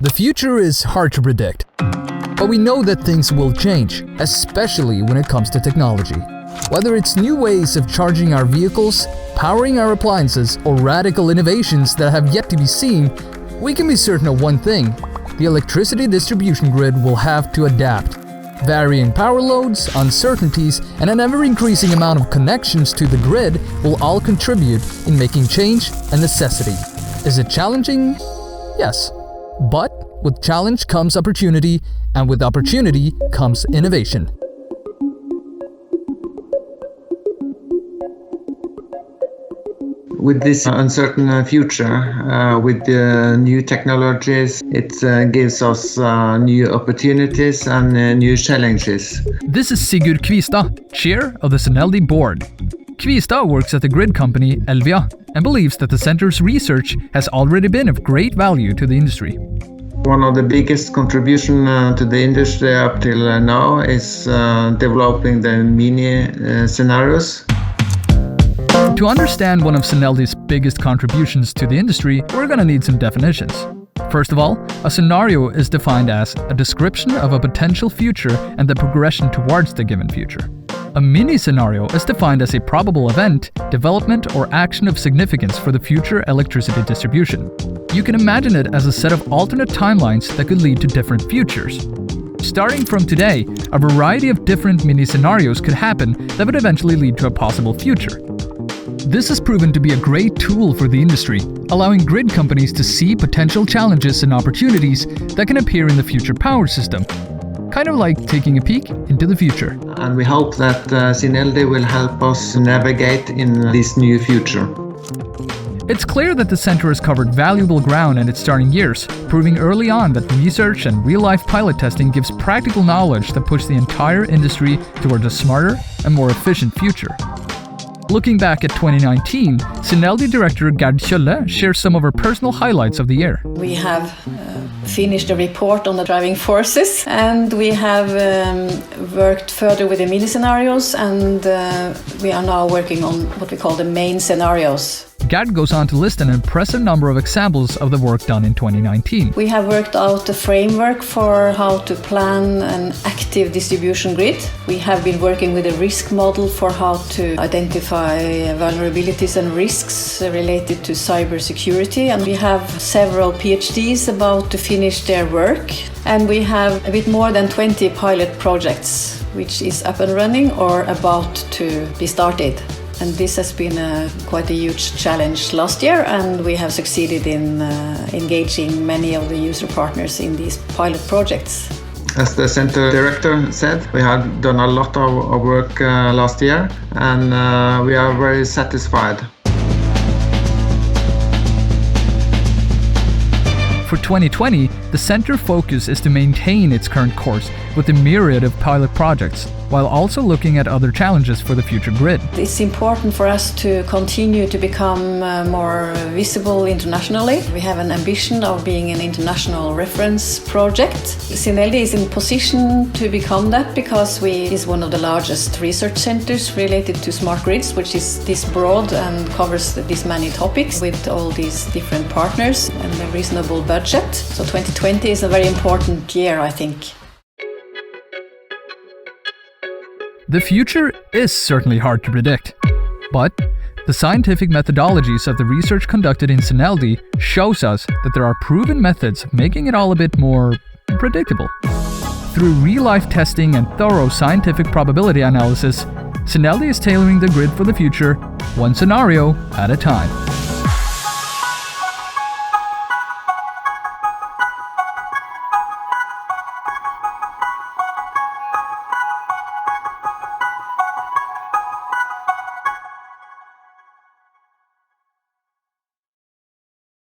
The future is hard to predict, but we know that things will change, especially when it comes to technology. Whether it's new ways of charging our vehicles, powering our appliances, or radical innovations that have yet to be seen, we can be certain of one thing: the electricity distribution grid will have to adapt. Varying power loads, uncertainties, and an ever-increasing amount of connections to the grid will all contribute in making change a necessity. Is it challenging? Yes. But with challenge comes opportunity, and with opportunity comes innovation. With this uncertain future, with the new technologies, it gives us new opportunities and new challenges. This is Sigurd Kvistad, chair of the CINELDI board. Kvistad works at the grid company Elvia and believes that the center's research has already been of great value to the industry. One of the biggest contributions to the industry up till now is developing the mini scenarios. To understand one of CINELDI's biggest contributions to the industry, we're going to need some definitions. First of all, a scenario is defined as a description of a potential future and the progression towards the given future. A mini-scenario is defined as a probable event, development, or action of significance for the future electricity distribution. You can imagine it as a set of alternate timelines that could lead to different futures. Starting from today, a variety of different mini-scenarios could happen that would eventually lead to a possible future. This has proven to be a great tool for the industry, allowing grid companies to see potential challenges and opportunities that can appear in the future power system. Kind of like taking a peek into the future. And we hope that CINELDI will help us navigate in this new future. It's clear that the center has covered valuable ground in its starting years, proving early on that research and real-life pilot testing gives practical knowledge that push the entire industry towards a smarter and more efficient future. Looking back at 2019, CINELDI director Gerd Kjølle shares some of her personal highlights of the year. We have finished a report on the driving forces, and we have worked further with the mini scenarios, and we are now working on what we call the main scenarios. Gerd goes on to list an impressive number of examples of the work done in 2019. We have worked out a framework for how to plan an active distribution grid. We have been working with a risk model for how to identify vulnerabilities and risks related to cybersecurity. And we have several PhDs about to finish their work. And we have a bit more than 20 pilot projects, which is up and running or about to be started. And this has been quite a huge challenge last year, and we have succeeded in engaging many of the user partners in these pilot projects. As the center director said, we have done a lot of work last year, and we are very satisfied. For 2020, the center focus is to maintain its current course with a myriad of pilot projects, while also looking at other challenges for the future grid. It's important for us to continue to become more visible internationally. We have an ambition of being an international reference project. CINELDI is in position to become that because we is one of the largest research centers related to smart grids, which is this broad and covers these many topics with all these different partners and a reasonable budget. So 2020 is a very important year, I think. The future is certainly hard to predict, but the scientific methodologies of the research conducted in CINELDI shows us that there are proven methods of making it all a bit more predictable. Through real-life testing and thorough scientific probability analysis, CINELDI is tailoring the grid for the future, one scenario at a time.